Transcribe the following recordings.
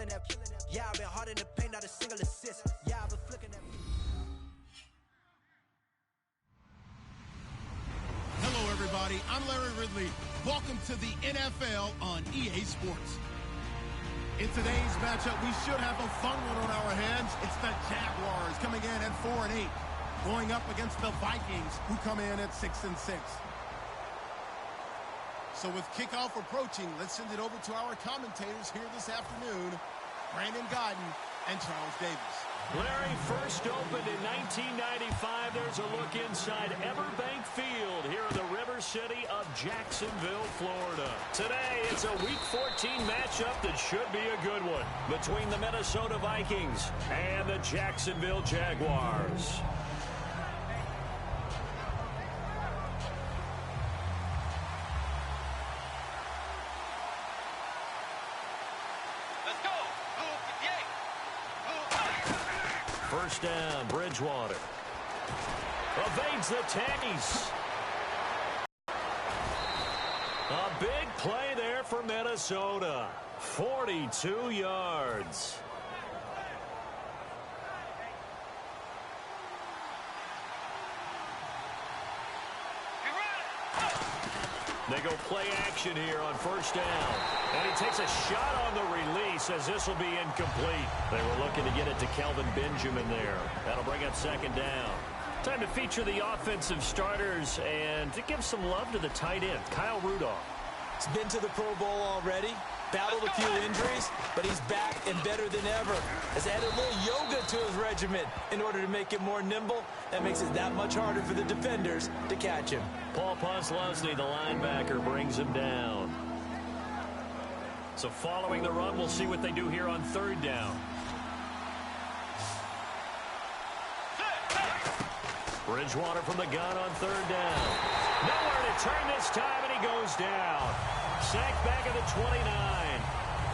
killing that. Yeah, I've been hard in the paint, not a single assist. Yeah, I've been flicking that. Hello, everybody. I'm Larry Ridley. Welcome to the NFL on EA Sports. In today's matchup, we should have a fun one on our hands. It's the Jaguars coming in at 4-8, going up against the Vikings, who come in at 6-6. So with kickoff approaching, let's send it over to our commentators here this afternoon, Brandon Godden and Charles Davis. Larry, first opened in 1995. There's a look inside Everbank Field here in the River City of Jacksonville, Florida. Today, it's a Week 14 matchup that should be a good one between the Minnesota Vikings and the Jacksonville Jaguars. First down, Bridgewater. Evades the tackies. A big play there for Minnesota. 42 yards. They go play action here on first down. And he takes a shot on the release as this will be incomplete. They were looking to get it to Kelvin Benjamin there. That'll bring up second down. Time to feature the offensive starters and to give some love to the tight end, Kyle Rudolph. He's been to the Pro Bowl already, battled a few injuries, but he's back and better than ever. Has added a little yoga to his regimen in order to make it more nimble. That makes it that much harder for the defenders to catch him. Paul Posluszny, the linebacker, brings him down. So following the run, we'll see what they do here on third down. Bridgewater from the gun on third down. Nowhere to turn this time, and he goes down. Sacked back at the 29.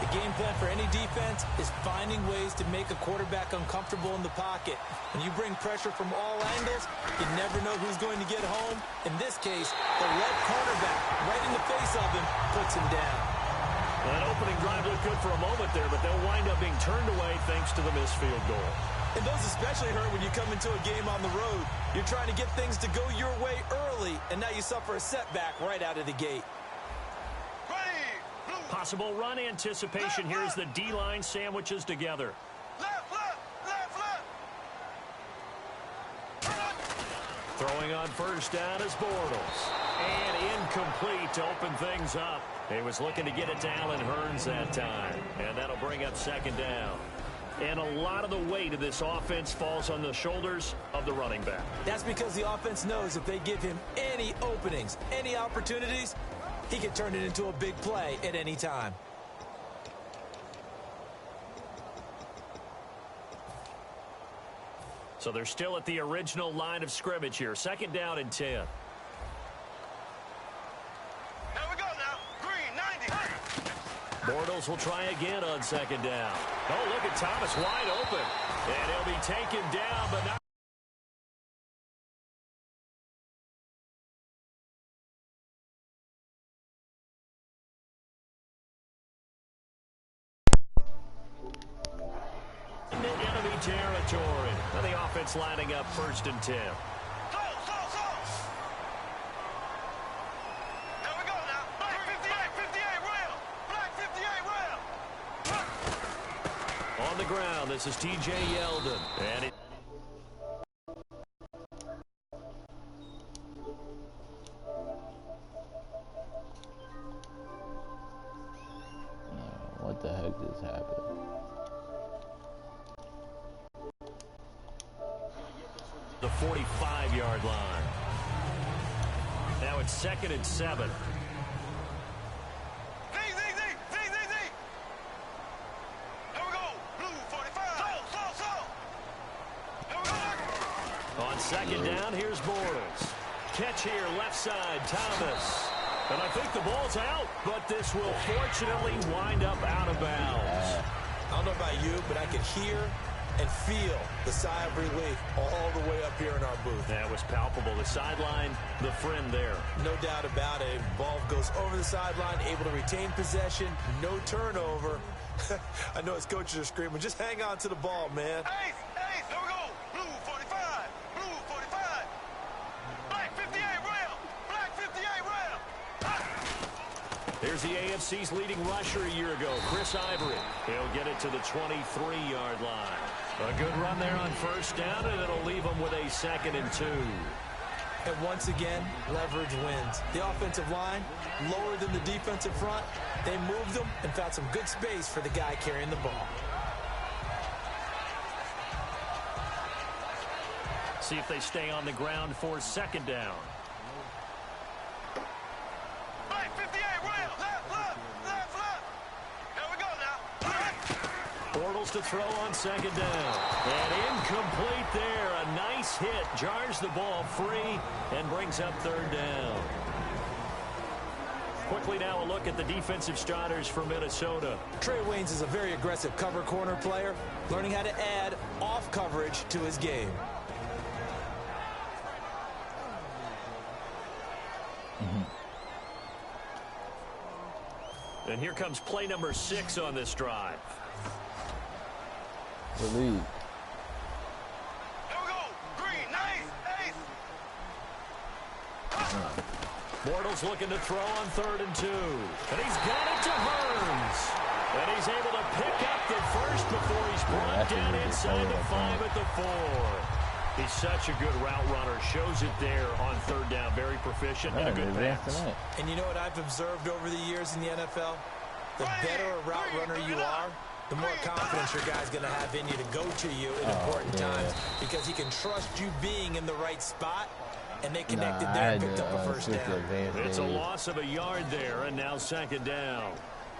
The game plan for any defense is finding ways to make a quarterback uncomfortable in the pocket. When you bring pressure from all angles, you never know who's going to get home. In this case, the left cornerback right in the face of him puts him down. Well, that opening drive looked good for a moment there, but they'll wind up being turned away thanks to the missed field goal. And those especially hurt when you come into a game on the road. You're trying to get things to go your way early, and now you suffer a setback right out of the gate. Possible run anticipation here as the D-line sandwiches together. Throwing on first down is Bortles. And incomplete to open things up. He was looking to get it to Allen Hurns that time. And that'll bring up second down. And a lot of the weight of this offense falls on the shoulders of the running back. That's because the offense knows if they give him any openings, any opportunities, he can turn it into a big play at any time. So they're still at the original line of scrimmage here. Second down and 10. Here we go now. Green, 90. Bortles will try again on second down. Oh, look at Thomas wide open. And he'll be taken down, but not. Enemy territory. And the offense lining up first and 10. On the ground, this is T.J. Yeldon. And it what the heck just happened? the 45-yard line. Now it's second and 7. On second down, here's Bortles. Catch here, left side, Thomas. And I think the ball's out, but this will fortunately wind up out of bounds. I don't know about you, but I can hear and feel the sigh of relief all the way up here in our booth. That was palpable. The sideline, the friend there. No doubt about it. Ball goes over the sideline, able to retain possession, no turnover. I know his coaches are screaming, just hang on to the ball, man. Ace, here we go. Blue 45, blue 45. Black 58 round, black 58 round. Here's the AFC's leading rusher a year ago, Chris Ivory. He'll get it to the 23-yard line. A good run there on first down, and it'll leave him with a 2nd and 2. And once again, leverage wins. The offensive line, lower than the defensive front. They moved them and found some good space for the guy carrying the ball. See if they stay on the ground for 2nd down. Black 58 round, left. Here we go now. Bortles to throw on 2nd down. And incomplete there. A nice hit. Jars the ball free and brings up 3rd down. Quickly now a look at the defensive starters for Minnesota. Trey Waynes is a very aggressive cover corner player, learning how to add off coverage to his game. And here comes play number 6 on this drive. The lead. Here we go. Green, nice, ace. Bortles looking to throw on 3rd and 2. And he's got it to Hearns. And he's able to pick up the first before he's brought down inside the 5 at the 4. He's such a good route runner. Shows it there on 3rd down. Very proficient and a good pass. And you know what I've observed over the years in the NFL? The better a route runner you are, the more confidence your guy's going to have in you to go to you in important times, because he can trust you being in the right spot, and they connected there and picked up a first down. It's a loss of a yard there, and now 2nd down.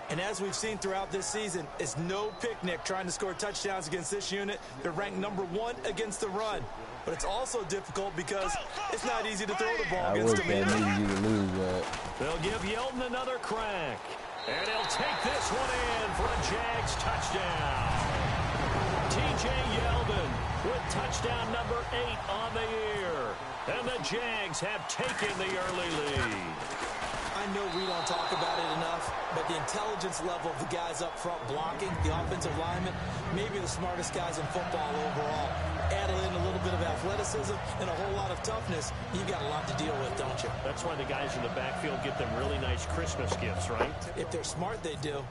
And as we've seen throughout this season, it's no picnic trying to score touchdowns against this unit. They're ranked number 1 against the run. But it's also difficult because it's not easy to throw the ball against them. They'll give Yeldon another crack. And he'll take this one in for a Jags touchdown. T.J. Yeldon with touchdown number 8 on the year. And the Jags have taken the early lead. I know we don't talk about it enough, but the intelligence level of the guys up front blocking, the offensive linemen, maybe the smartest guys in football overall. Add in a little bit of athleticism and a whole lot of toughness, you've got a lot to deal with, don't you? That's why the guys in the backfield get them really nice Christmas gifts, right? If they're smart, they do.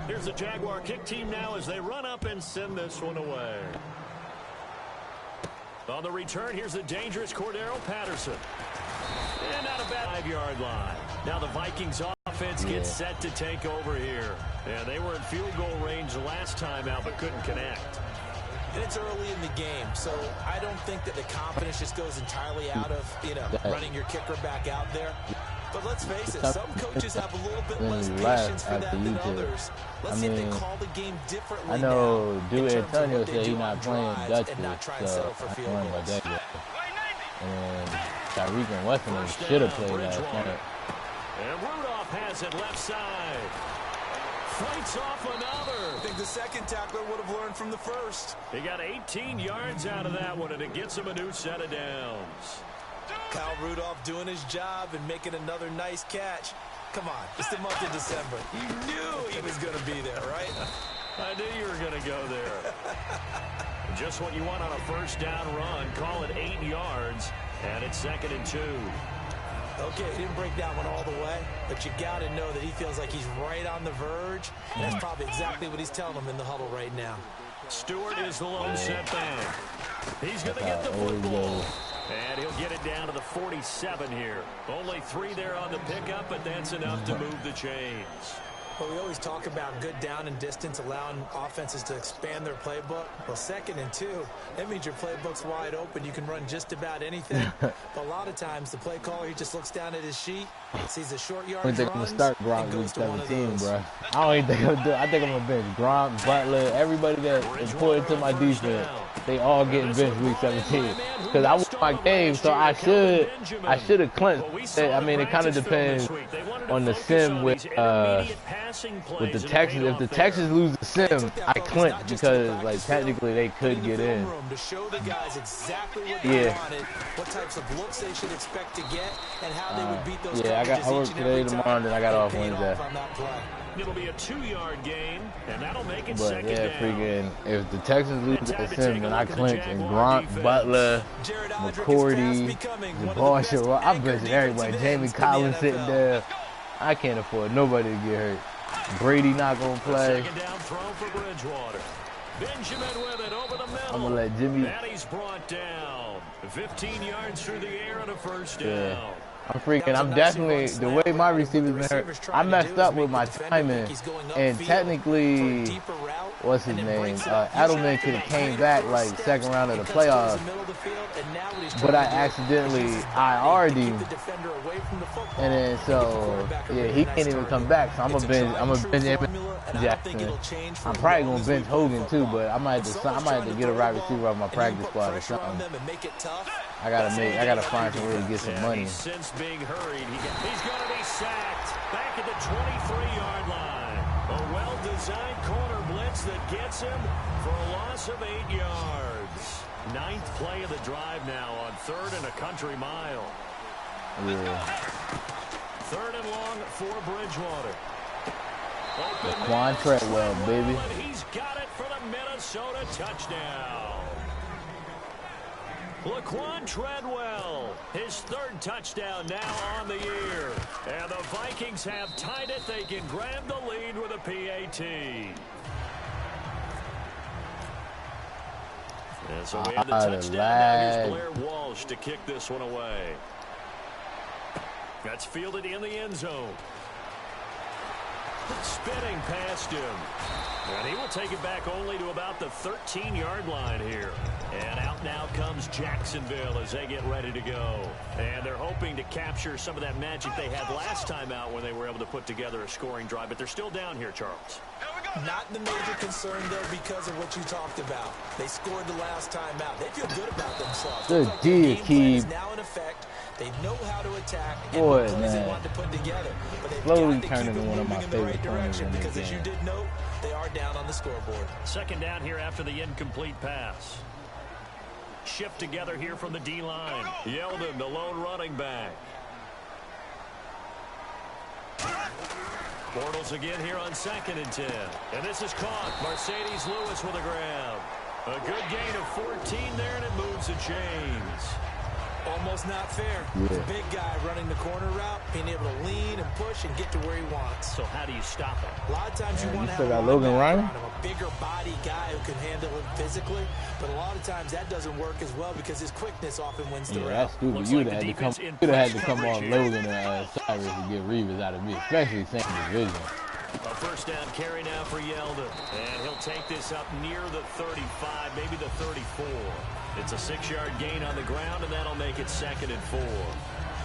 Here's the Jaguar kick team now as they run up and send this one away. On the return, here's the dangerous Cordero Patterson. And not a bad 5-yard line. Now the Vikings offense gets set to take over here. Yeah, they were in field goal range last time out but couldn't connect. And it's early in the game, so I don't think that the confidence just goes entirely out of, running your kicker back out there. But let's face it, some coaches have a little bit less patience for that than others. Let's see if they call the game differently. I know Dude Antonio said he's not playing Dutch, so I don't worry about that. And Tyreek and Weston should have played last night. And Rudolph has it left side. Fights off another. I think the second tackler would have learned from the first. He got 18 yards out of that one, and it gets him a new set of downs. Kyle Rudolph doing his job and making another nice catch. Come on, it's the month of December. You knew he was going to be there, right? I knew you were going to go there. Just what you want on a first down run. Call it 8 yards, and it's 2nd and 2. Okay, he didn't break that one all the way, but you got to know that he feels like he's right on the verge, and that's probably exactly what he's telling them in the huddle right now. Stewart is the lone setback. He's going to get the football. And he'll get it down to the 47 here. Only 3 there on the pickup, but that's enough to move the chains. Well, we always talk about good down and distance, allowing offenses to expand their playbook. Well, 2nd and 2, that means your playbook's wide open. You can run just about anything. But a lot of times, the play caller, he just looks down at his sheet, sees the short yardage runs, I'm start and goes to one of those. Bro. I don't even think I'm doing. I think I'm gonna bench Gronk, Butler, everybody that is important to my defense. They all getting benched week 17 because I won my game, so I should have clinched. I mean, it kind of depends on the sim with the Texans. If the Texans lose the sim, I clinch because like technically they could get in. To show the guys exactly what they wanted, what types of looks they should expect to get, and how they would beat those coverages I work today, tomorrow, and then I got off Wednesday. It'll be a 2-yard gain, and that'll make it But second yeah, down. freaking, if the Texans lose the sim, then I clinch. And Gronk, Butler, McCourty, Jabbar, I'm benching everybody. Jamie Collins sitting there. I can't afford nobody to get hurt. Brady not gonna play. Second down throw for Bridgewater. Benjamin with it over the middle. I'm gonna let Jimmy. And he's brought down. 15 yards through the air and a first down. Yeah. I'm definitely, the way my receivers been hurt, I messed up with my timing, and technically, what's his name, Edelman could have came back like second round of the playoffs, but I accidentally IR'd him, and then so, yeah, he can't even come back, so I'm gonna bench Jackson. I'm probably gonna bench Hogan too, but I might have to get a right receiver off my practice squad or something. I gotta find some way to get some money. Since being hurried, he's going to be sacked back at the 23-yard line. A well-designed corner blitz that gets him for a loss of 8 yards. 9th play of the drive now on 3rd and a country mile. Yeah. 3rd and long for Bridgewater. Laquan Treadwell, baby. And he's got it for the Minnesota touchdown. Laquan Treadwell, his 3rd touchdown now on the year. And the Vikings have tied it. They can grab the lead with a PAT. And so we have the touchdown. Now here's Blair Walsh to kick this one away. That's fielded in the end zone. Spinning past him. And he will take it back only to about the 13-yard line here. And out now comes Jacksonville as they get ready to go. And they're hoping to capture some of that magic they had last time out when they were able to put together a scoring drive. But they're still down here, Charles. Not the major concern, though, because of what you talked about. They scored the last time out. They feel good about themselves. Good deal, Keith. Now in effect. They know how to attack and boy, what plays man. they want to put together. But they've Slowly got to turning keep it into one of my moving in the right favorite corners direction in this because, as you game. did note, they are down on the scoreboard. Second down here after the incomplete pass. Shift together here from the D-line. Yeldon, the lone running back. Bortles again here on 2nd and 10. And this is caught. Mercedes Lewis with a grab. A good gain of 14 there, and it moves the chains. Almost not fair. Yeah. The big guy running the corner route, being able to lean and push and get to where he wants. So how do you stop it? A lot of times you want to have still a got Logan Ryan? a bigger body guy who can handle it physically, but a lot of times that doesn't work as well because his quickness often wins the Yeah, route. that's stupid. Looks You like would have the had to come. defense in You'd have had to press come coverage on here. Logan and Cyrus to get Reeves out of me, especially same division. A first down carry now for Yeldon. And he'll take this up near the 35, maybe the 34. It's a 6-yard gain on the ground, and that'll make it 2nd and 4.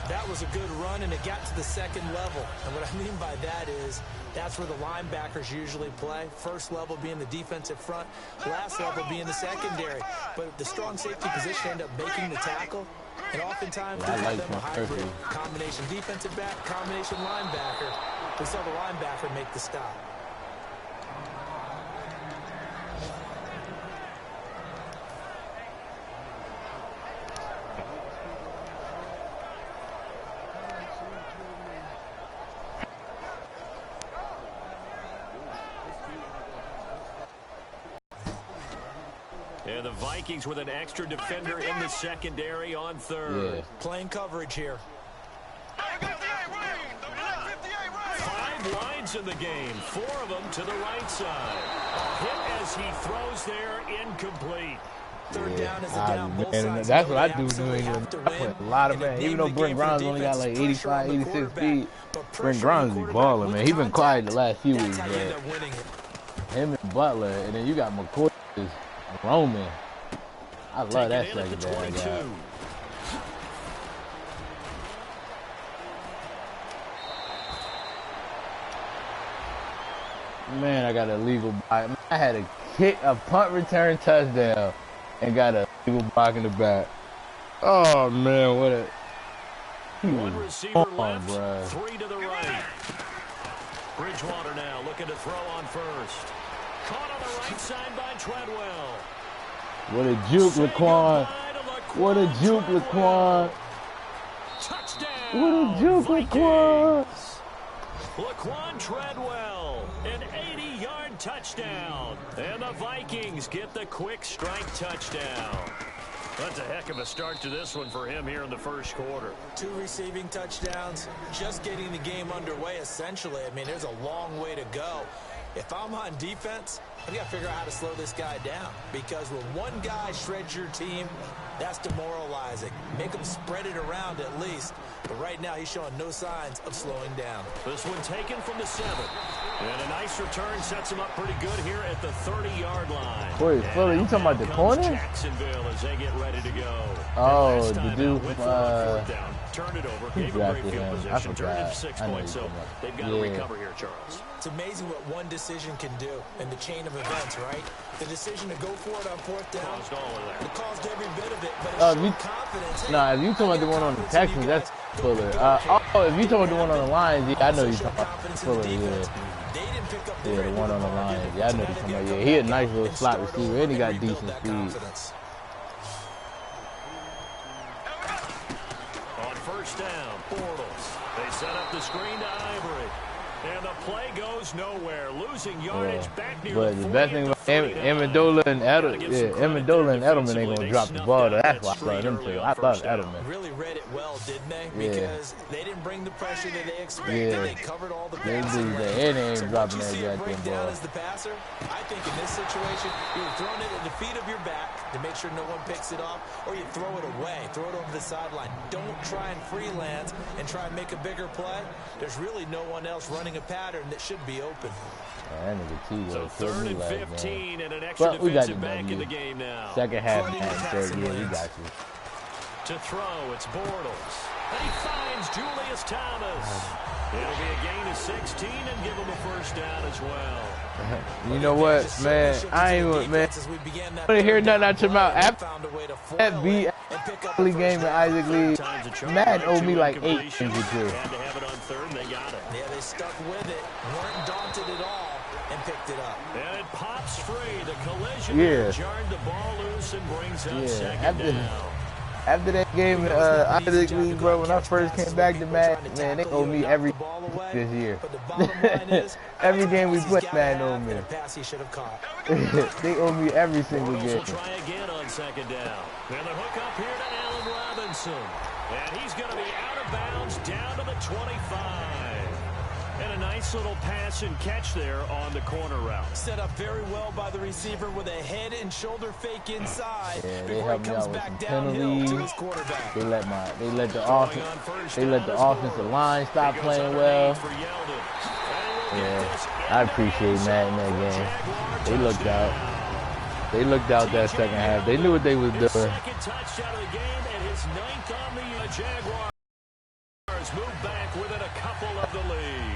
That was a good run, and it got to the second level. And what I mean by that is that's where the linebackers usually play. First level being the defensive front, last level being the secondary. But the strong safety position end up making the tackle. And oftentimes we call them a hybrid combination defensive back, combination linebacker. We saw the linebacker make the stop. And the Vikings with an extra defender in the secondary on 3rd. Yeah. Playing coverage here. 5 lines in the game, 4 of them to the right side. Hit as he throws there, incomplete. Third down is a down. Both And sides that's know what they I do absolutely doing. have to I win. put a lot of And the man. name Even though of the Brent game for Grimes the only got like defense is pressure on 85, the 86 quarterback. feet. But pressure Brent on Grimes the be quarterback balling, with man. He been quiet the last few That's weeks, how you end man. up winning it. Him and Butler, and then you got McCoy is roaming. I love that Taken in at the secondary 22. guy. Man, I got a legal block. I had a punt return touchdown and got a legal block in the back. Oh man, what a One receiver left, bro. 3 to the right. Bridgewater now looking to throw on first. Caught on the right side by Treadwell. What a juke, Laquan. What a juke, Laquan. Touchdown. What a juke, Laquan. Laquan Treadwell, an 80-yard touchdown. And the Vikings get the quick strike touchdown. That's a heck of a start to this one for him here in the first quarter. 2 receiving touchdowns, just getting the game underway, essentially. I mean, there's a long way to go. If I'm on defense, I've got to figure out how to slow this guy down. Because when one guy shreds your team, that's demoralizing. Make him spread it around at least. But right now, he's showing no signs of slowing down. This one taken from the 7. And a nice return sets him up pretty good here at the 30-yard line. Wait, Philly, you talking about the corner? Jacksonville as they get ready to go. Oh, the dude from, turned it over, who gave him a great drafted field him? I position, turned it to forgot. 6 I know points, you're so talking about. they've got to recover here, Charles. It's amazing what one decision can do in the chain of events, right? The decision to go for it on 4th down, Caused all of that. it caused every bit of it, but it showed confidence. Nah, if you talking about the one on the Texans, that's Fuller. If you talking about the one on the Lions, yeah, I know you're talking about Fuller, yeah. Yeah, the one on the Lions. Yeah, I know you're talking about, yeah. He a nice little slot receiver, and he got decent speed. On first down, Bortles. They set up the screen to Ivory. And the play goes nowhere. Losing yardage back near but the best thing about Amendola and Edelman ain't gonna drop the ball. That's why I love them too. I love Edelman. Really read it well, didn't they? Because they didn't bring the pressure that they expected. Yeah. They covered all the They passing do that. lanes. It ain't So dropping once you see that a goddamn breakdown ball. as the passer, I think in this situation, you're throwing it at the feet of your back to make sure no one picks it off, or you throw it away, throw it over the sideline. Don't try and freelance and try and make a bigger play. There's really no one else running a pattern that should be open. Man, that nigga So T-Way killed 3rd me and last 15 game. and an extra But we got the defensive back in W. the game now. Second half, man, third, yeah, we got you. To throw, it's Bortles. And he finds Julius Thomas. It'll be a gain of 16 and give him a first down as well. You know what, man? I ain't, man. I don't hear nothing out your mouth. After that beat game in Isaac Lee, Madden owed me like 8 things to do. Had to have it on 3rd, and they got it. Yeah, they stuck with it, weren't daunted at all, and picked it up. And it pops free. The collision jarred the ball loose and brings up second down. After that game, Isaac Lee, bro, when I first came back to Madden, man, they owe me every this year. Every game we play, Madden owe me. They owe me every single game. Will try again on second down. And the hook up here to Allen Robinson. And he's going to be out of bounds down to the 25. And a nice little pass and catch there on the corner route. Set up very well by the receiver with a head and shoulder fake inside before he comes back downhill to his quarterback. They let the offensive line stop playing well. Yeah, I appreciate Matt in that game. They looked out. They looked out that second half. They knew what they was doing. Second touchdown of the game and his 9th on the Jaguars move back within a couple of the lead.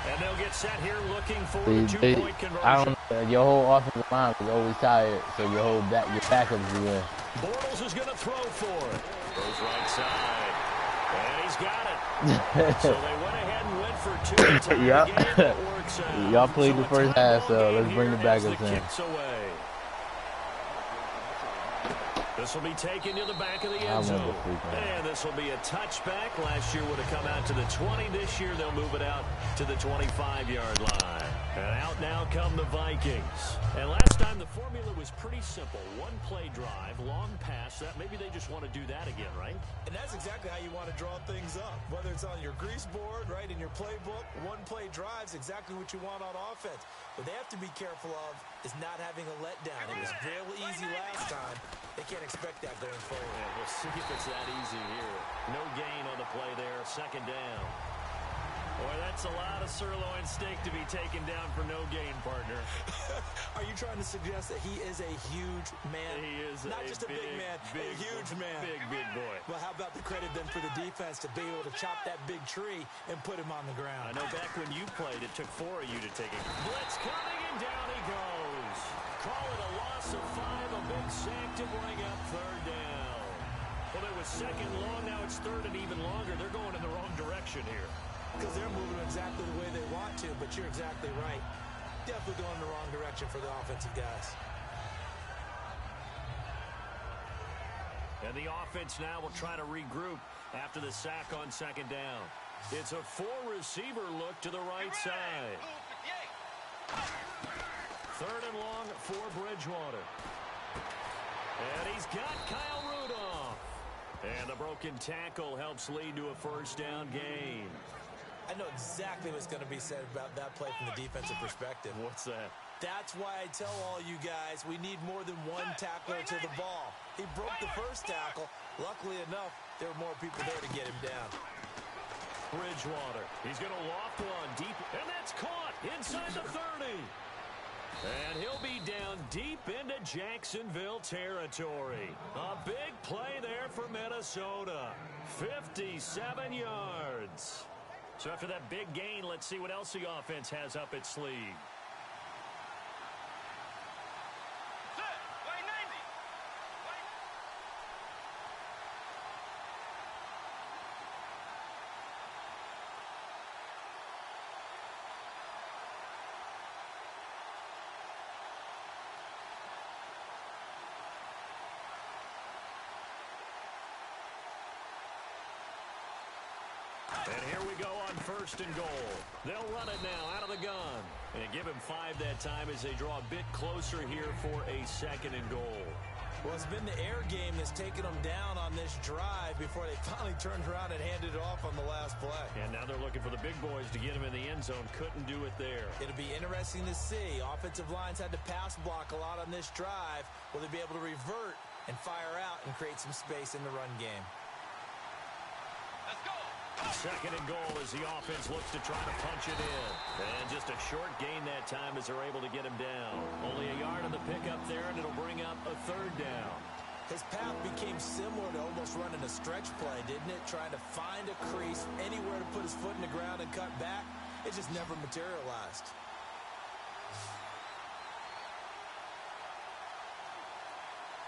And they'll get set here looking for the 2-point conversion. Your whole offensive line was always tired, so your backups were in. Bortles is going to throw for it. Throws right side. And he's got it. So they went ahead and went for 2 to tie the game. It works out. Y'all played the first half, so let's bring the backups in. Kicks away. This will be taken to the back of the end zone. And this will be a touchback. Last year would have come out to the 20. This year they'll move it out to the 25-yard line. And out now come the Vikings. And last time the formula was pretty simple. 1-play drive, long pass. That maybe they just want to do that again, right? And that's exactly how you want to draw things up. Whether it's on your grease board, right, in your playbook, 1-play drive's exactly what you want on offense. What they have to be careful of is not having a letdown. It was real easy last time. They can't expect that going forward. Yeah, we'll see if it's that easy here. No gain on the play there. Second down. Boy, that's a lot of sirloin steak to be taken down for no gain, partner. Are you trying to suggest that he is a huge man? He is not just a big man, a huge man. Big boy. Well, how about the credit then for the defense to be able to chop that big tree and put him on the ground? I know back when you played, it took 4 of you to take it. Blitz coming, and down he goes. Call it a loss of 5, a big sack to bring up 3rd down. Well, it was second long, now it's 3rd and even longer. They're going in the wrong direction here. because they're moving exactly the way they want to, but you're exactly right. Definitely going in the wrong direction for the offensive guys. And the offense now will try to regroup after the sack on second down. It's a four-receiver look to the right side. Third and long for Bridgewater. And he's got Kyle Rudolph. And the broken tackle helps lead to a first down gain. I know exactly what's going to be said about that play from the defensive perspective. What's that? That's why I tell all you guys we need more than one tackler to the ball. He broke the first tackle. Luckily enough, there were more people there to get him down. Bridgewater. He's going to loft one deep, and that's caught inside the 30. And he'll be down deep into Jacksonville territory. A big play there for Minnesota. 57 yards. So after that big gain, let's see what else the offense has up its sleeve. And here we go on first and goal. They'll run it now out of the gun. And give him 5 that time as they draw a bit closer here for a second and goal. Well, it's been the air game that's taken them down on this drive before they finally turned around and handed it off on the last play. And now they're looking for the big boys to get him in the end zone. Couldn't do it there. It'll be interesting to see. Offensive lines had to pass block a lot on this drive. Will they be able to revert and fire out and create some space in the run game? Let's go. Second and goal as the offense looks to try to punch it in. And just a short gain that time as they're able to get him down. Only a yard on the pickup there, and it'll bring up a third down. His path became similar to almost running a stretch play, didn't it? Trying to find a crease, anywhere to put his foot in the ground and cut back. It just never materialized.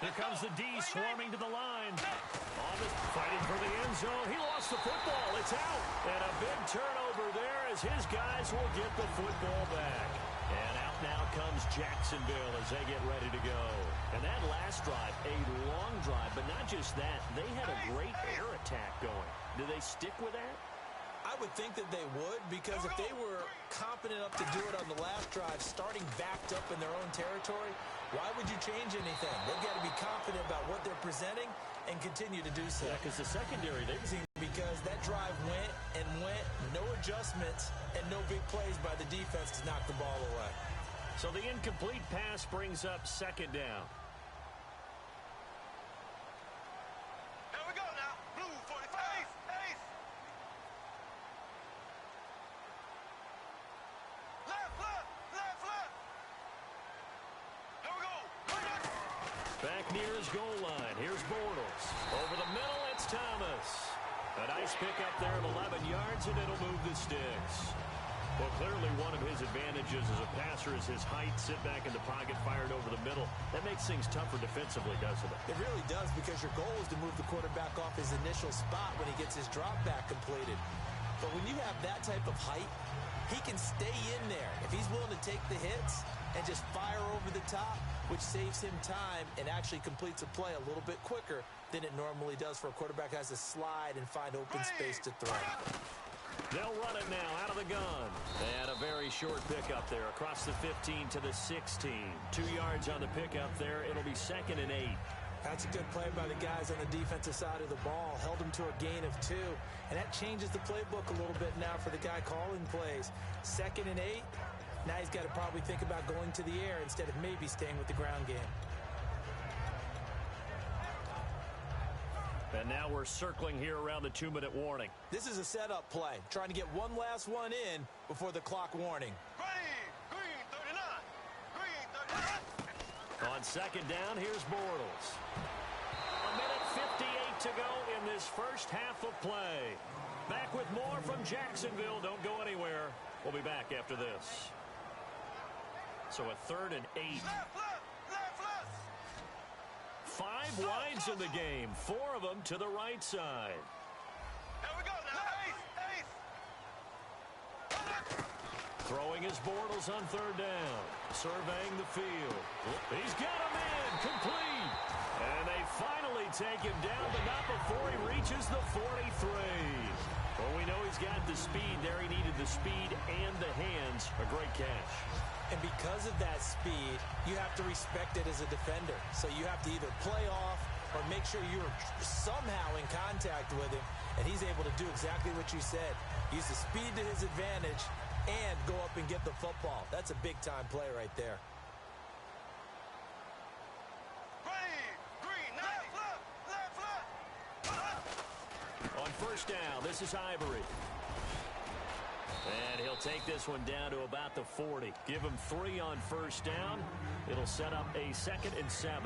Here comes the D swarming to the line. Fighting for the end zone. He lost the football. It's out. And a big turnover there as his guys will get the football back. And out now comes Jacksonville as they get ready to go. And that last drive, a long drive, but not just that. They had a great air attack going. Do they stick with that? I would think that they would, because if they were confident enough to do it on the last drive, starting backed up in their own territory, why would you change anything? They've got to be confident about what they're presenting and continue to do so. Yeah, because the secondary, because that drive went and went, no adjustments, and no big plays by the defense to knock the ball away. So the incomplete pass brings up second down. Here we go now. Blue 45. Ace. Left. Here we go. Back near his goal line. Here's Bortles. Over the middle, it's Thomas. A nice pickup there of 11 yards, and it'll move the sticks. Well, clearly one of his advantages as a passer is his height. Sit back in the pocket, fired over the middle. That makes things tougher defensively, doesn't it? It really does, because your goal is to move the quarterback off his initial spot when he gets his drop back completed. But when you have that type of height, he can stay in there. If he's willing to take the hits and just fire over the top, which saves him time and actually completes a play a little bit quicker than it normally does for a quarterback who has to slide and find open space to throw. They'll run it now out of the gun. And a very short pickup there across the 15 to the 16. 2 yards on the pickup there. It'll be 2nd and 8. That's a good play by the guys on the defensive side of the ball. Held him to a gain of 2. And that changes the playbook a little bit now for the guy calling plays. 2nd and 8. Now he's got to probably think about going to the air instead of maybe staying with the ground game. And now we're circling here around the 2-minute warning. This is a setup play, trying to get one last one in before the clock warning. Green 39. Green 39. On second down, here's Bortles. 1:58 to go in this first half of play. Back with more from Jacksonville. Don't go anywhere. We'll be back after this. So a 3rd and 8. Left. 5 wides in the game. 4 of them to the right side. Here we go now. Ace. Throwing his Bortles on third down. Surveying the field. He's got him in. Complete. And they finally take him down, but not before he reaches the 43. Well, we know he's got the speed there. He needed the speed and the hands. A great catch. And because of that speed, you have to respect it as a defender. So you have to either play off or make sure you're somehow in contact with him. And he's able to do exactly what you said. Use the speed to his advantage and go up and get the football. That's a big-time play right there. Green, left. On first down, this is Ivory. And he'll take this one down to about the 40. Give him 3 on first down. It'll set up a 2nd and 7.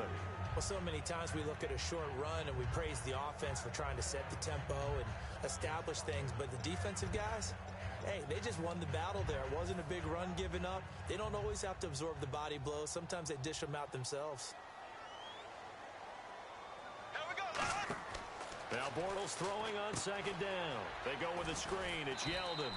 Well, so many times we look at a short run and we praise the offense for trying to set the tempo and establish things. But the defensive guys, hey, they just won the battle there. It wasn't a big run given up. They don't always have to absorb the body blows. Sometimes they dish them out themselves. Here we go, now Bortles throwing on 2nd down. They go with a screen. It's Yeldon.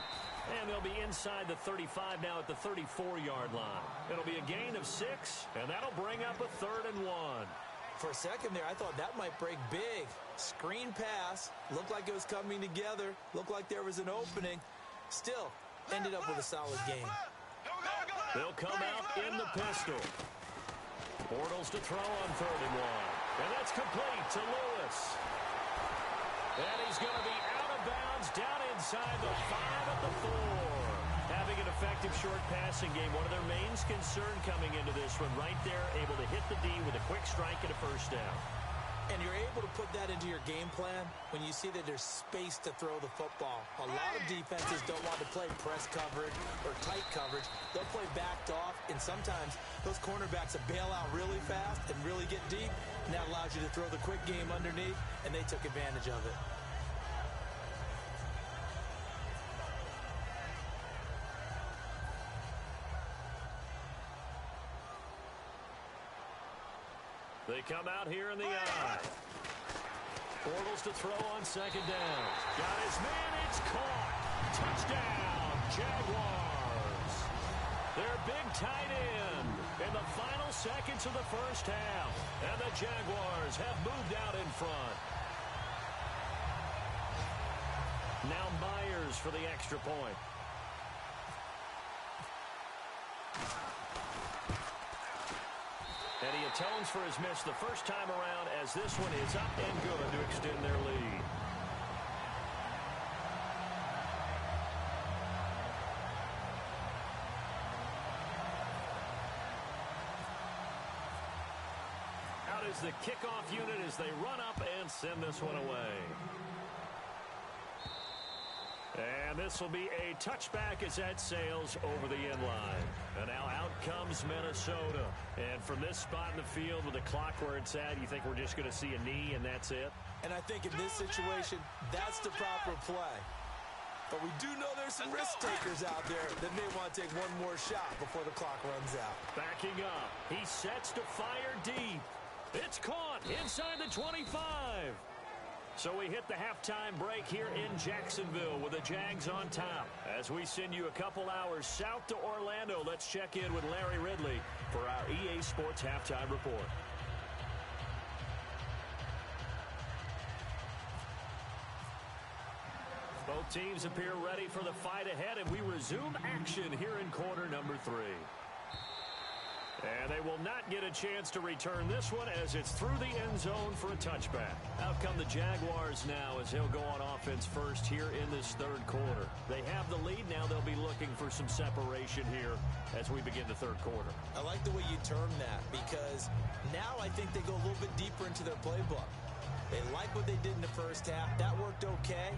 And they'll be inside the 35 now at the 34-yard line. It'll be a gain of 6, and that'll bring up a 3rd and 1. For a second there, I thought that might break big. Screen pass. Looked like it was coming together. Looked like there was an opening. Still, ended up with a solid game. They'll come out in the pistol. Bortles to throw on 3rd and 1. And that's complete to Lewis. And he's going to be out of bounds down inside the 5 at the 4. Having an effective short passing game, one of their main concern coming into this one right there, able to hit the D with a quick strike and a first down. And you're able to put that into your game plan when you see that there's space to throw the football. A lot of defenses don't want to play press coverage or tight coverage. They'll play backed off, and sometimes those cornerbacks will bail out really fast and really get deep, and that allows you to throw the quick game underneath, and they took advantage of it. They come out here in the eye. Bortles to throw on 2nd down. Got his man. It's caught. Touchdown, Jaguars. Their big tight end in the final seconds of the first half. And the Jaguars have moved out in front. Now Myers for the extra point. And he atones for his miss the first time around as this one is up and good to extend their lead. Out is the kickoff unit as they run up and send this one away. And this will be a touchback as that sails over the end line. And now out comes Minnesota. And from this spot in the field with the clock where it's at, you think we're just going to see a knee and that's it? And I think in this situation, that's the proper play. But we do know there's some risk takers out there that may want to take one more shot before the clock runs out. Backing up. He sets to fire deep. It's caught inside the 25. So we hit the halftime break here in Jacksonville with the Jags on top. As we send you a couple hours south to Orlando, let's check in with Larry Ridley for our EA Sports Halftime Report. Both teams appear ready for the fight ahead, and we resume action here in quarter number 3. And they will not get a chance to return this one as it's through the end zone for a touchback. Out come the Jaguars now as they'll go on offense first here in this third quarter. They have the lead. Now they'll be looking for some separation here as we begin the third quarter. I like the way you term that because now I think they go a little bit deeper into their playbook. They like what they did in the first half. That worked okay.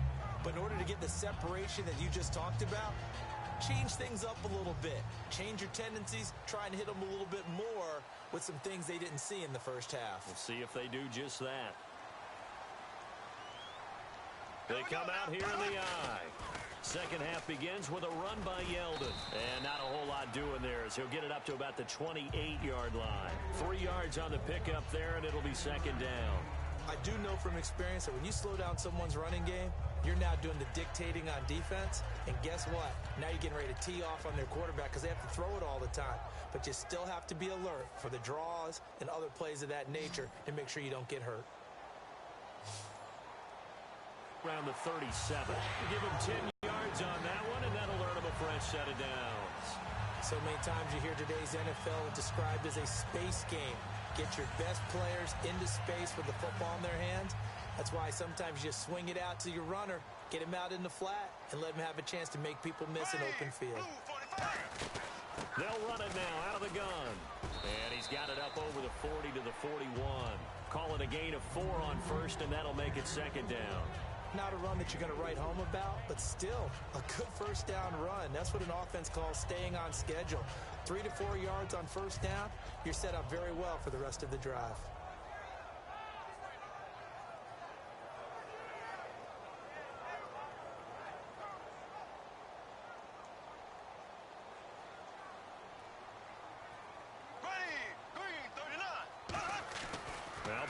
But in order to get the separation that you just talked about, change things up a little bit. Change your tendencies. Try and hit them a little bit more with some things they didn't see in the first half. We'll see if they do just that. They come out here in the eye. Second half begins with a run by Yeldon. And not a whole lot doing there as he'll get it up to about the 28-yard line. 3 yards on the pickup there, and it'll be second down. I do know from experience that when you slow down someone's running game, You're now doing the dictating on defense, and guess what? Now you're getting ready to tee off on their quarterback because they have to throw it all the time. But you still have to be alert for the draws and other plays of that nature to make sure you don't get hurt. Around the 37. Give him 10 yards on that one, and that'll earn him a fresh set of downs. So many times you hear today's NFL described as a space game. Get your best players into space with the football in their hands. That's why sometimes you swing it out to your runner, get him out in the flat, and let him have a chance to make people miss an open field. They'll run it now out of the gun. And he's got it up over the 40 to the 41. Call it a gain of 4 on first, and that'll make it second down. Not a run that you're going to write home about, but still a good first down run. That's what an offense calls staying on schedule. 3 to 4 yards on first down, you're set up very well for the rest of the drive.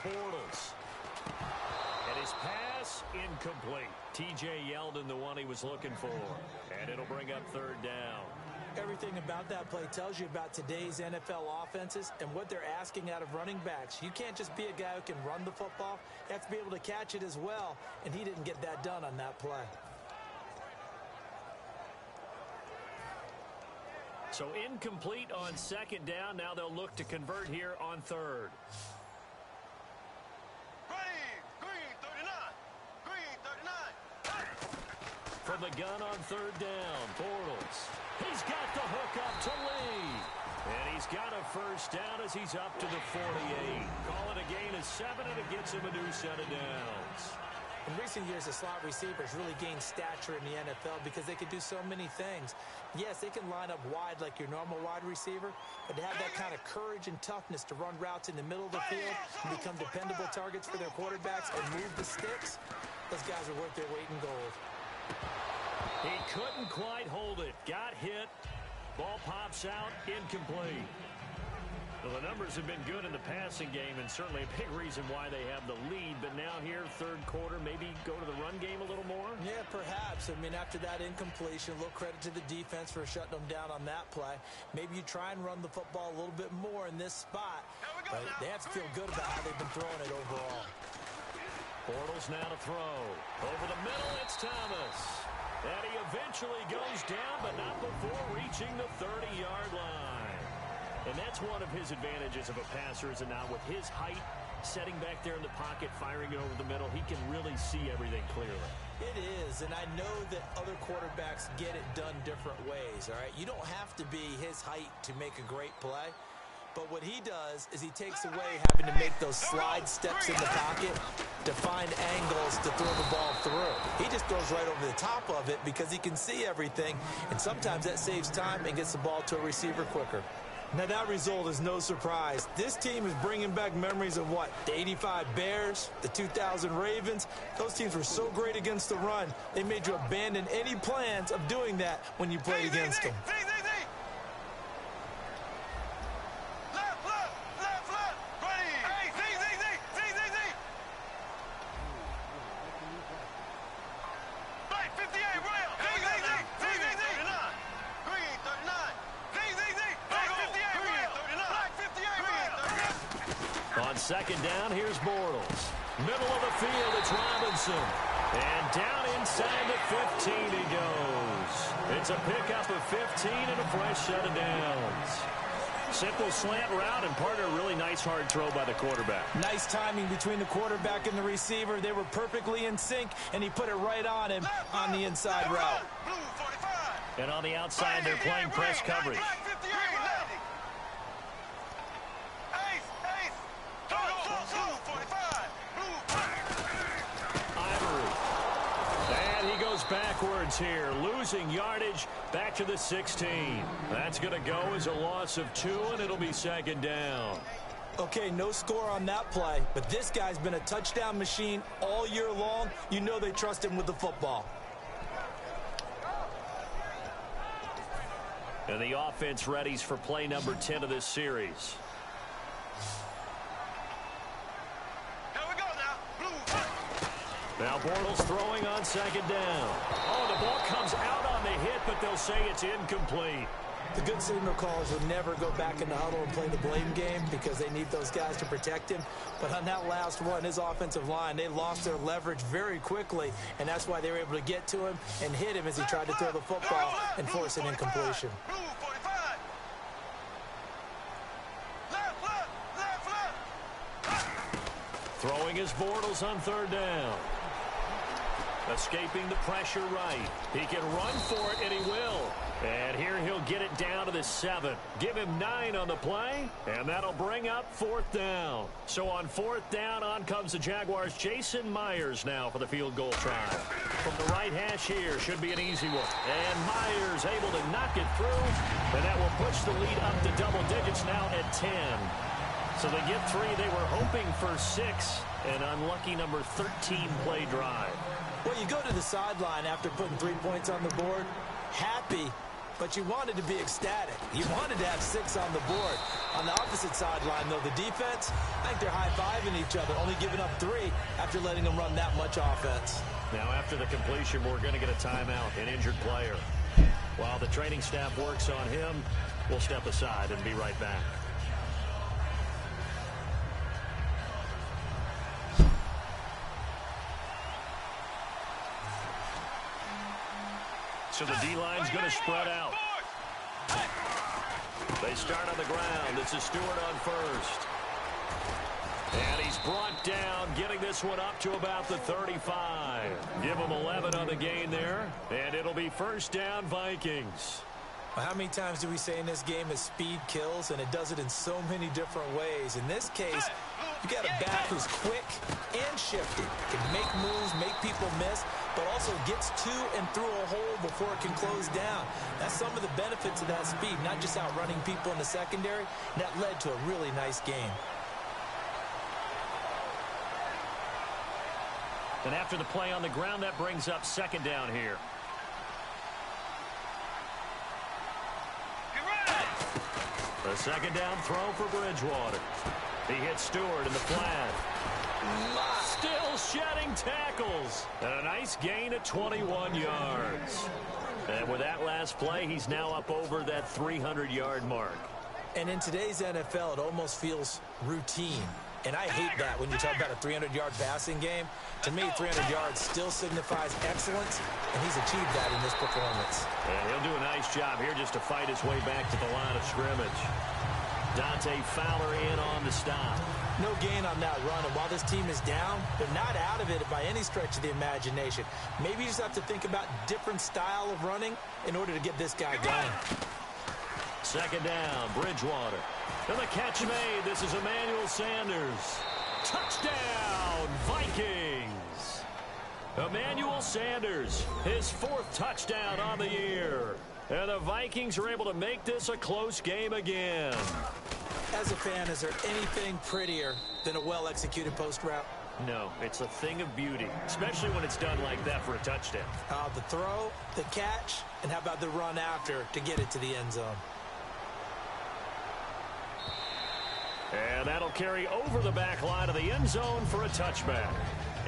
Bortles. And his pass incomplete. T.J. Yeldon, the one he was looking for. And it'll bring up third down. Everything about that play tells you about today's NFL offenses and what they're asking out of running backs. You can't just be a guy who can run the football. You have to be able to catch it as well. And he didn't get that done on that play. So incomplete on second down. Now they'll look to convert here on third. From the gun on third down, Bortles. He's got the hook up to Lee. And he's got a first down as he's up to the 48. Call it a gain of 7, and it gets him a new set of downs. In recent years, the slot receivers really gained stature in the NFL because they could do so many things. Yes, they can line up wide like your normal wide receiver, but to have that kind of courage and toughness to run routes in the middle of the field and become dependable targets for their quarterbacks and move the sticks, those guys are worth their weight in gold. He couldn't quite hold it. Got hit. Ball pops out. Incomplete. Well, the numbers have been good in the passing game, and certainly a big reason why they have the lead. But now here, third quarter, maybe go to the run game a little more? Yeah, perhaps. I mean, after that incompletion, a little credit to the defense for shutting them down on that play. Maybe you try and run the football a little bit more in this spot. But they have to feel good about how they've been throwing it overall. Bortles now to throw. Over the middle, it's Thomas. And he eventually goes down, but not before reaching the 30-yard line. And that's one of his advantages of a passer, is it not? With his height, setting back there in the pocket, firing it over the middle, he can really see everything clearly. It is, and I know that other quarterbacks get it done different ways, all right? You don't have to be his height to make a great play. But what he does is he takes away having to make those slide steps in the pocket to find angles to throw the ball through. He just throws right over the top of it because he can see everything, and sometimes that saves time and gets the ball to a receiver quicker. Now, that result is no surprise. This team is bringing back memories of what? The 85 Bears, the 2000 Ravens. Those teams were so great against the run, they made you abandon any plans of doing that when you played against them. Second down, here's Bortles. Middle of the field, it's Robinson. And down inside the 15 he goes. It's a pickup of 15 and a fresh set of downs. Simple slant route, and part of a really nice hard throw by the quarterback. Nice timing between the quarterback and the receiver. They were perfectly in sync, and he put it right on him on the inside route. And on the outside, they're playing press coverage. Backwards here, losing yardage back to the 16. That's going to go as a loss of 2, and it'll be second down. Okay, no score on that play, but this guy's been a touchdown machine all year long. You know they trust him with the football. And the offense readies for play number 10 of this series. Now Bortles throwing on second down. Oh, the ball comes out on the hit, but they'll say it's incomplete. The good signal callers would never go back in the huddle and play the blame game because they need those guys to protect him. But on that last one, his offensive line, they lost their leverage very quickly, and that's why they were able to get to him and hit him as he tried to throw the football and force an incompletion. Throwing his Bortles on third down. Escaping the pressure right. He can run for it, and he will. And here he'll get it down to the 7. Give him 9 on the play, and that'll bring up fourth down. So on fourth down, on comes the Jaguars' Jason Myers now for the field goal try. From the right hash here, should be an easy one. And Myers able to knock it through, and that will push the lead up to double digits now at 10. So they get 3. They were hoping for 6. An unlucky number 13 play drive. Well, you go to the sideline after putting 3 points on the board, happy, but you wanted to be ecstatic. You wanted to have 6 on the board. On the opposite sideline, though, the defense, I think they're high-fiving each other, only giving up 3 after letting them run that much offense. Now, after the completion, we're going to get a timeout, an injured player. While the training staff works on him, we'll step aside and be right back. So the D-line's going to spread out. They start on the ground. This is Stewart on first. And he's brought down, getting this one up to about the 35. Give him 11 on the gain there, and it'll be first down Vikings. How many times do we say in this game is speed kills, and it does it in so many different ways. In this case, you got a back who's quick and shifty, can make moves, make people miss, but also gets to and through a hole before it can close down. That's some of the benefits of that speed, not just outrunning people in the secondary. And that led to a really nice game. And after the play on the ground, that brings up second down here. The second down throw for Bridgewater. He hits Stewart in the flat. Still shedding tackles. And a nice gain at 21 yards. And with that last play, he's now up over that 300-yard mark. And in today's NFL, it almost feels routine. And I hate that when you talk about a 300-yard passing game. To me, 300 yards still signifies excellence, and he's achieved that in this performance. And he'll do a nice job here just to fight his way back to the line of scrimmage. Dante Fowler in on the stop. No gain on that run, and while this team is down, they're not out of it by any stretch of the imagination. Maybe you just have to think about different style of running in order to get this guy going. Second down, Bridgewater. And the catch made. This is Emmanuel Sanders. Touchdown, Vikings. Emmanuel Sanders, his 4th touchdown on the year. And the Vikings are able to make this a close game again. As a fan, is there anything prettier than a well-executed post route? No, it's a thing of beauty, especially when it's done like that for a touchdown. The throw, the catch, and how about the run after to get it to the end zone? And that'll carry over the back line of the end zone for a touchback.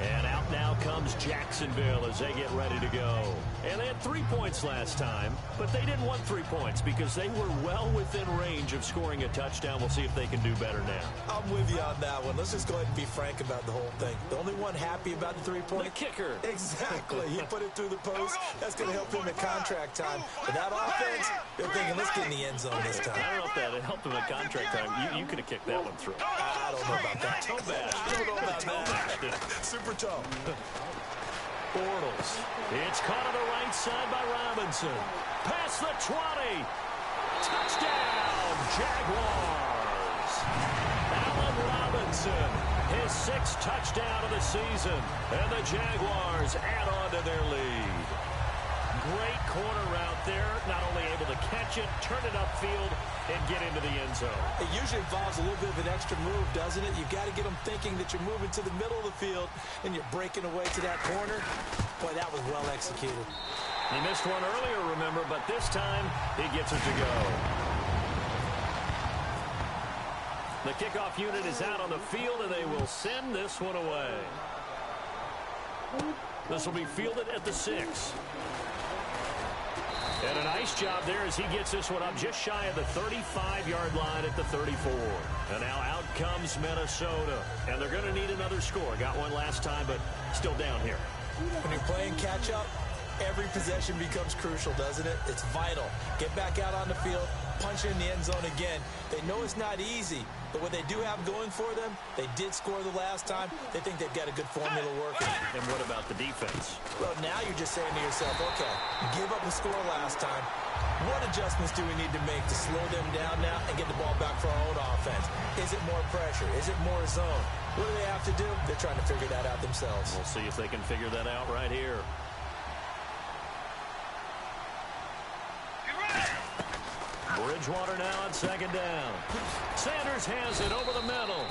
And out now comes Jacksonville as they get ready to go. And they had 3 points last time, but they didn't want 3 points because they were well within range of scoring a touchdown. We'll see if they can do better now. I'm with you on that one. Let's just go ahead and be frank about the whole thing. The only one happy about the 3-point. The kicker. Exactly. He put it through the post. That's going to help him at contract time. But that offense, they're thinking, let's get in the end zone this time. I don't know if that helped him at contract time. You could have kicked that one through. I don't know about that. Toe bash. I don't know about that. Super toe. Bortles. It's caught on the right side by Robinson. Past the 20. Touchdown, Jaguars. Allen Robinson, his 6th touchdown of the season. And the Jaguars add on to their lead. Great corner route there. Not only able to catch it, turn it upfield, and get into the end zone. It usually involves a little bit of an extra move, doesn't it? You've got to get them thinking that you're moving to the middle of the field and you're breaking away to that corner. Boy, that was well executed. He missed one earlier, remember, but this time he gets it to go. The kickoff unit is out on the field, and they will send this one away. This will be fielded at the 6. And a nice job there as he gets this one up just shy of the 35-yard line at the 34. And now out comes Minnesota. And they're going to need another score. Got one last time, but still down here. When you're playing catch-up, every possession becomes crucial, doesn't it? It's vital. Get back out on the field, punch in the end zone again. They know it's not easy, but what they do have going for them, they did score the last time. They think they've got a good formula working. And what about the defense? Well, now you're just saying to yourself, okay, give up a score last time. What adjustments do we need to make to slow them down now and get the ball back for our own offense? Is it more pressure? Is it more zone? What do they have to do? They're trying to figure that out themselves. We'll see if they can figure that out right here. Bridgewater now on second down. Sanders has it over the middle.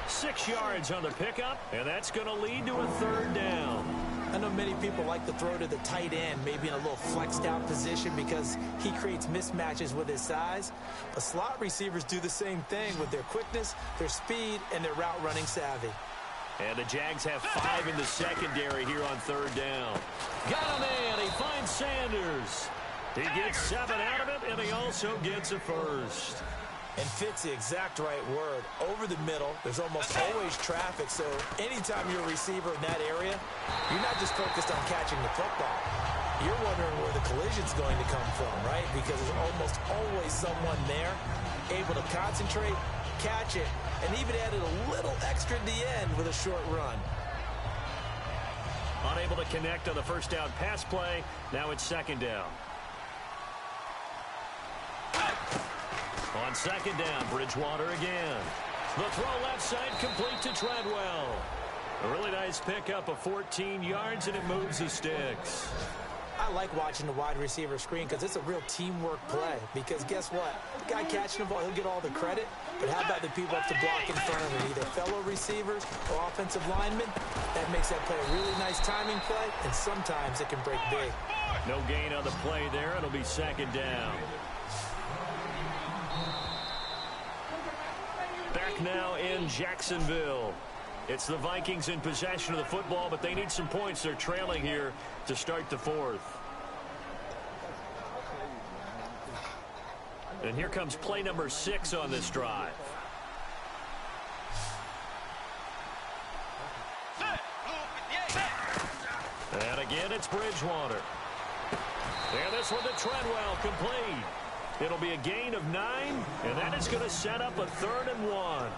6 yards on the pickup, and that's going to lead to a third down. I know many people like to throw to the tight end, maybe in a little flexed out position because he creates mismatches with his size. But slot receivers do the same thing with their quickness, their speed, and their route running savvy. And the Jags have 5 in the secondary here on third down. Got him in. He finds Sanders. He gets 7 out of it, and he also gets a first. And fits the exact right word. Over the middle, there's almost always traffic, so anytime you're a receiver in that area, you're not just focused on catching the football. You're wondering where the collision's going to come from, right? Because there's almost always someone there able to concentrate, catch it, and even added a little extra at the end with a short run. Unable to connect on the first down pass play. Now it's second down. On second down, Bridgewater again. The throw left side complete to Treadwell. A really nice pickup of 14 yards, and it moves the sticks. I like watching the wide receiver screen because it's a real teamwork play. Because guess what? The guy catching the ball, he'll get all the credit. But how about the people up to block in front of him, either fellow receivers or offensive linemen? That makes that play a really nice timing play, and sometimes it can break big. No gain on the play there. It'll be second down. Back now in Jacksonville. It's the Vikings in possession of the football, but they need some points. They're trailing here to start the fourth. And here comes play number 6 on this drive. And again, it's Bridgewater. And this one to Treadwell, complete. It'll be a gain of 9, and that is going to set up a 3rd and 1.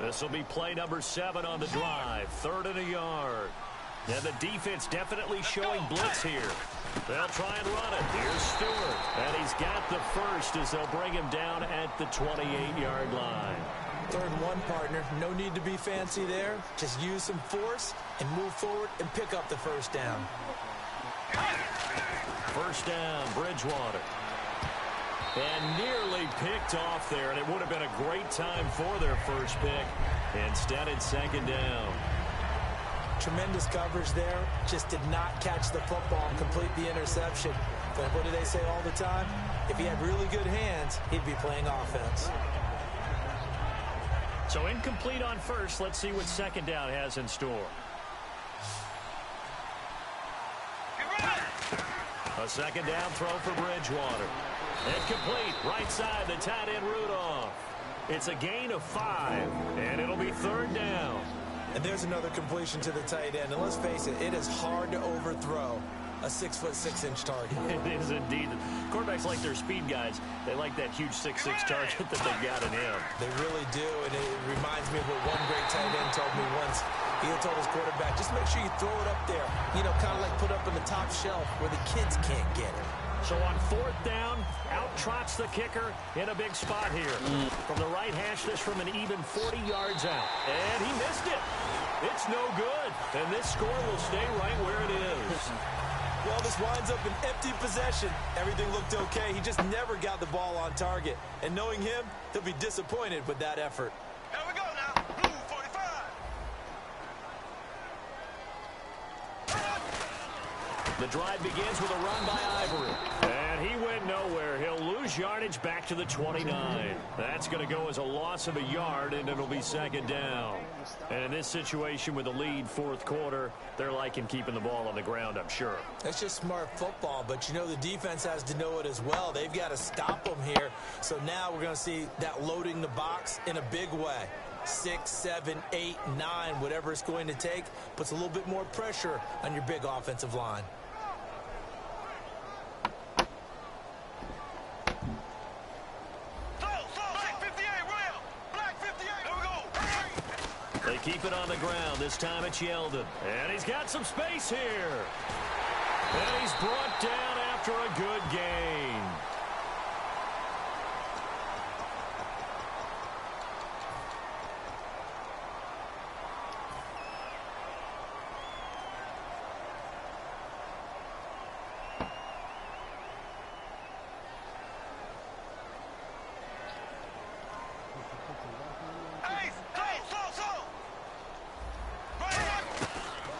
This will be play number 7 on the drive. 3rd and a yard. And the defense definitely showing blitz here. They'll try and run it. Here's Stewart. And he's got the first as they'll bring him down at the 28-yard line. 3rd and 1, partner. No need to be fancy there. Just use some force and move forward and pick up the first down. First down, Bridgewater. And nearly picked off there, and it would have been a great time for their first pick. Instead, it's second down. Tremendous coverage there. Just did not catch the football and complete the interception. But what do they say all the time? If he had really good hands, he'd be playing offense. So incomplete on first. Let's see what second down has in store. A second down throw for Bridgewater. Incomplete. Right side, the tight end Rudolph. It's a gain of 5, and it'll be 3rd down. And there's another completion to the tight end. And let's face it, it is hard to overthrow a 6'6" target. It is indeed. Quarterbacks like their speed guys. They like that huge 6'6" target that they've got in him. They really do, and it reminds me of what one great tight end told me once. He told his quarterback, just make sure you throw it up there. You know, kind of like put up in the top shelf where the kids can't get it. So on 4th down, out trots the kicker in a big spot here. From the right hash, this from an even 40 yards out. And he missed it. It's no good. And this score will stay right where it is. Well, this winds up an empty possession. Everything looked okay. He just never got the ball on target. And knowing him, he'll be disappointed with that effort. Here we go now. Blue 45. The drive begins with a run by Ivory. And he went nowhere. He'll lose lose yardage back to the 29. That's going to go as a loss of a yard, and it'll be second down. And in this situation with the lead fourth quarter, they're liking keeping the ball on the ground, I'm sure. That's just smart football, but you know the defense has to know it as well. They've got to stop them here. So now we're going to see that loading the box in a big way. 6, 7, 8, 9, whatever it's going to take, puts a little bit more pressure on your big offensive line. They keep it on the ground. This time it's Yeldon. And he's got some space here. And he's brought down after a good gain.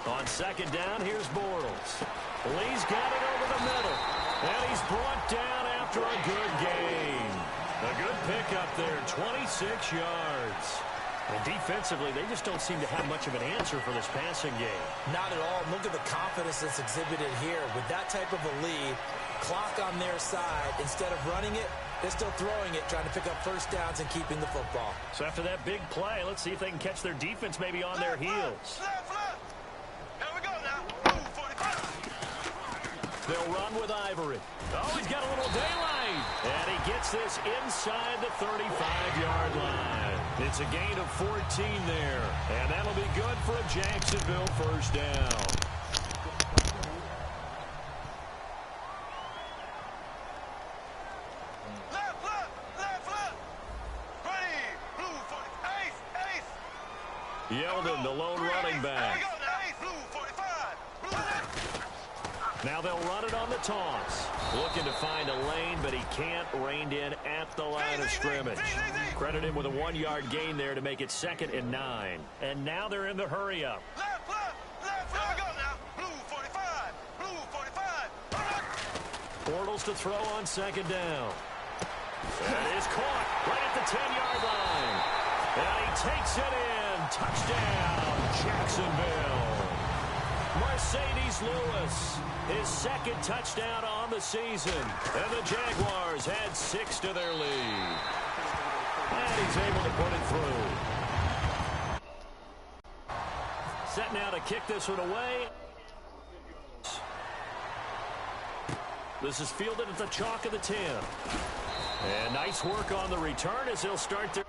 On second down, here's Bortles. Lee's got it over the middle. And he's brought down after a good gain. A good pickup there, 26 yards. And defensively, they just don't seem to have much of an answer for this passing game. Not at all. Look at the confidence that's exhibited here. With that type of a lead, clock on their side, instead of running it, they're still throwing it, trying to pick up first downs and keeping the football. So after that big play, let's see if they can catch their defense maybe on their heels. They'll run with Ivory. Oh, he's got a little daylight. And he gets this inside the 35-yard line. It's a gain of 14 there. And that'll be good for a Jacksonville first down. Yeldon, the lone running back. Now they'll run it on the toss. Looking to find a lane, but he can't. Reined in at the line of scrimmage. Credit him with a 1-yard gain there to make it 2nd and 9. And now they're in the hurry-up. Bortles to throw on second down. That is caught right at the 10-yard line. And he takes it in. Touchdown, Jacksonville. Mercedes Lewis, his 2nd touchdown on the season. And the Jaguars add 6 to their lead. And he's able to put it through. Set now to kick this one away. This is fielded at the chalk of the 10. And nice work on the return as he'll start their